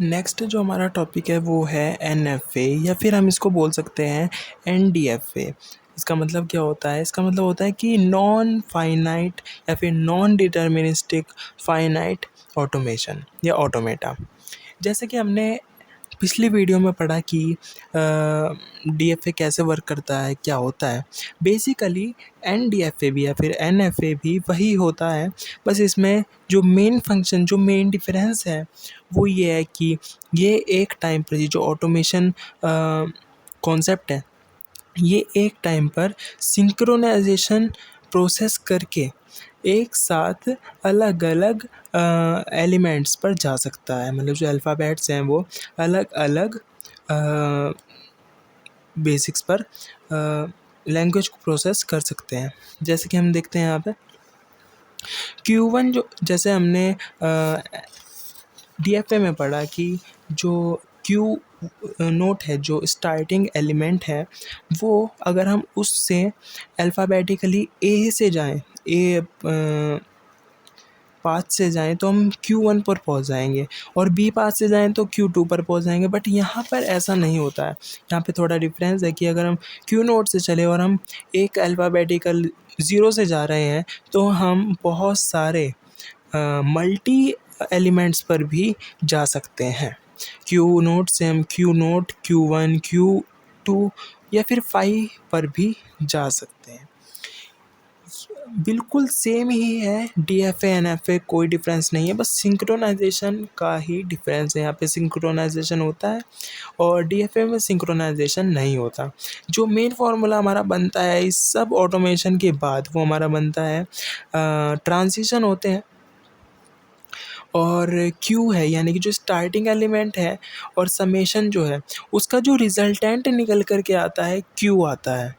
Next जो हमारा topic है वो है एनएफए या फिर हम इसको बोल सकते हैं एनडीएफए। इसका मतलब क्या होता है? इसका मतलब होता है कि नॉन फाइनाइट या फिर नॉन डिटर्मिनिस्टिक फाइनाइट ऑटोमेशन या ऑटोमेटा। जैसे कि हमने पिछली वीडियो में पढ़ा कि डीएफए कैसे वर्क करता है, क्या होता है। बेसिकली एनडीएफए भी या फिर एनएफए भी वही होता है, बस इसमें जो मेन फंक्शन, जो मेन डिफरेंस है वो ये है कि ये एक टाइम पर, ये जो ऑटोमेशन कॉन्सेप्ट है, ये एक टाइम पर सिंक्रोनाइजेशन प्रोसेस करके एक साथ अलग अलग एलिमेंट्स पर जा सकता है। मतलब जो अल्फ़ाबेट्स हैं वो अलग अलग बेसिक्स पर लैंग्वेज को प्रोसेस कर सकते हैं। जैसे कि हम देखते हैं यहाँ पे Q1, जो जैसे हमने डीएफए में पढ़ा कि जो क्यू नोट है, जो स्टार्टिंग एलिमेंट है, वो अगर हम उससे अल्फ़ाबेटिकली ए से जाएं, ए पाथ से जाएं तो हम Q1 पर पहुंच जाएंगे, और बी पाथ से जाएं तो Q2 पर पहुंच जाएंगे। बट यहाँ पर ऐसा नहीं होता है। यहाँ पे थोड़ा डिफरेंस है कि अगर हम Q नोट से चले और हम एक अल्फ़ाबेटिकल ज़ीरो से जा रहे हैं तो हम बहुत सारे मल्टी एलिमेंट्स पर भी जा सकते हैं। क्यू नोट से हम क्यू नोट, Q1, Q2 या फिर 5 पर भी जा सकते हैं। बिल्कुल सेम ही है डीएफए एनएफए, कोई डिफरेंस नहीं है, बस सिंक्रोनाइजेशन का ही डिफरेंस है। यहाँ पे सिंक्रोनाइजेशन होता है और डीएफए में सिंक्रोनाइजेशन नहीं होता। जो मेन फार्मूला हमारा बनता है इस सब ऑटोमेशन के बाद, वो हमारा बनता है ट्रांजिशन होते हैं और क्यू है, यानी कि जो स्टार्टिंग एलिमेंट है, और समेशन जो है उसका जो रिजल्टेंट निकल कर के आता है क्यू आता है,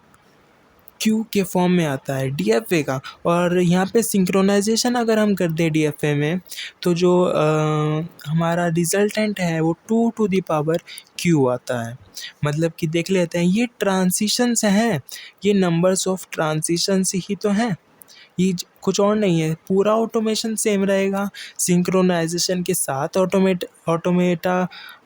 क्यू के फॉर्म में आता है डीएफए का। और यहाँ पे सिंक्रोनाइजेशन अगर हम कर दें डीएफए में तो जो हमारा रिजल्टेंट है वो 2 टू द पावर क्यू आता है। मतलब कि देख लेते हैं, ये ट्रांजिशंस हैं, ये नंबर्स ऑफ ट्रांजिशंस ही तो हैं, ये कुछ और नहीं है। पूरा ऑटोमेशन सेम रहेगा, सिंक्रोनाइजेशन के साथ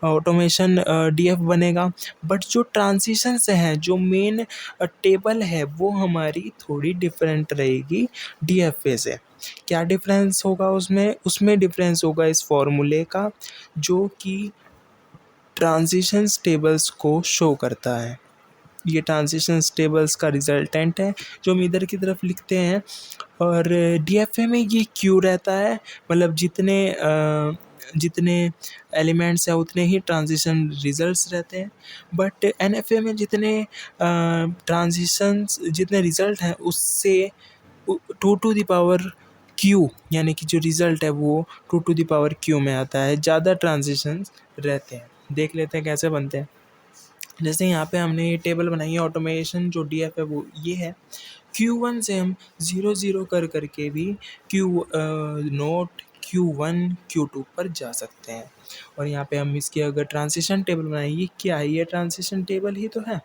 ऑटोमेशन डीएफ बनेगा। बट जो ट्रांजिशंस हैं, जो मेन टेबल है, वो हमारी थोड़ी डिफरेंट रहेगी डीएफए से। क्या डिफरेंस होगा उसमें? उसमें डिफरेंस होगा इस फॉर्मूले का, जो कि ट्रांजिशंस टेबल्स को शो करता है। ये ट्रांजिशन टेबल्स का रिजल्टेंट है जो हम इधर की तरफ लिखते हैं। और डीएफए में ये क्यू रहता है, मतलब जितने एलिमेंट्स हैं उतने ही ट्रांजिशन रिजल्ट्स रहते हैं। बट एनएफए में जितने ट्रांजिशंस, जितने रिजल्ट हैं उससे 2 टू द पावर क्यू, यानी कि जो रिज़ल्ट है वो 2 टू द पावर क्यू में आता है, ज़्यादा ट्रांजिशंस रहते हैं। देख लेते हैं कैसे बनते हैं। जैसे यहाँ पे हमने ये टेबल बनाई है, ऑटोमेशन जो डीएफ है वो ये है। Q1 से हम 0 0 कर करके भी क्यू नोट, Q1, Q2 पर जा सकते हैं। और यहाँ पे हम इसकी अगर ट्रांजिशन टेबल बनाएं, ये क्या है? ये ट्रांजिशन टेबल ही तो है,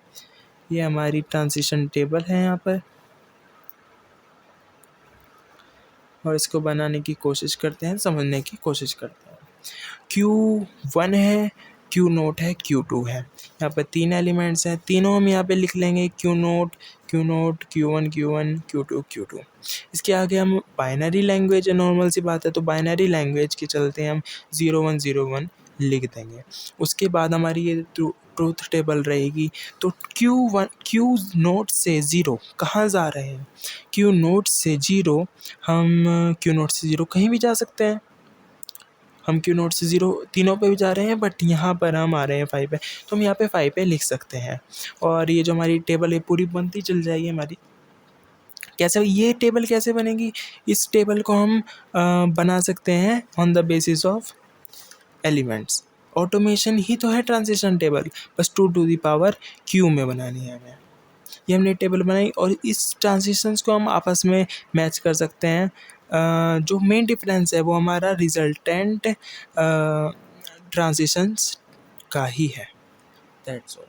ये हमारी ट्रांजिशन टेबल है यहाँ पर। और इसको बनाने की कोशिश करते हैं, समझने की कोशिश करते हैं। Q1 है, Q नोट है, Q2 है। यहाँ पर 3 एलिमेंट्स हैं, तीनों हम यहाँ पे लिख लेंगे, Q note, Q1, Q1, Q2। इसके आगे हम बाइनरी लैंग्वेज है, नॉर्मल सी बात है, तो बाइनरी लैंग्वेज के चलते हम 0101 लिख देंगे। उसके बाद हमारी ये ट्रूथ टेबल रहेगी। तो Q नोट से 0 कहाँ जा रहे हैं? Q नोट से 0 हम Q नोट से 0 कहीं भी जा सकते हैं। हम Q नोट से 0 तीनों पे भी जा रहे हैं, बट यहाँ पर हम आ रहे हैं 5 पे, तो हम यहाँ पे 5 पे लिख सकते हैं। और ये जो हमारी टेबल है पूरी बनती चल जाएगी हमारी। कैसे ये टेबल कैसे बनेगी? इस टेबल को हम बना सकते हैं on the basis of elements. Automation ही तो है ट्रांजिशन टेबल, बस 2 टू द पावर क्यू में बनानी है हमें। ये हमने टेबल बनाई और इस ट्रांजिशंस को हम आपस में मैच कर सकते हैं। जो मेन डिफरेंस है वो हमारा रिजल्टेंट ट्रांजिशंस का ही है। That's all.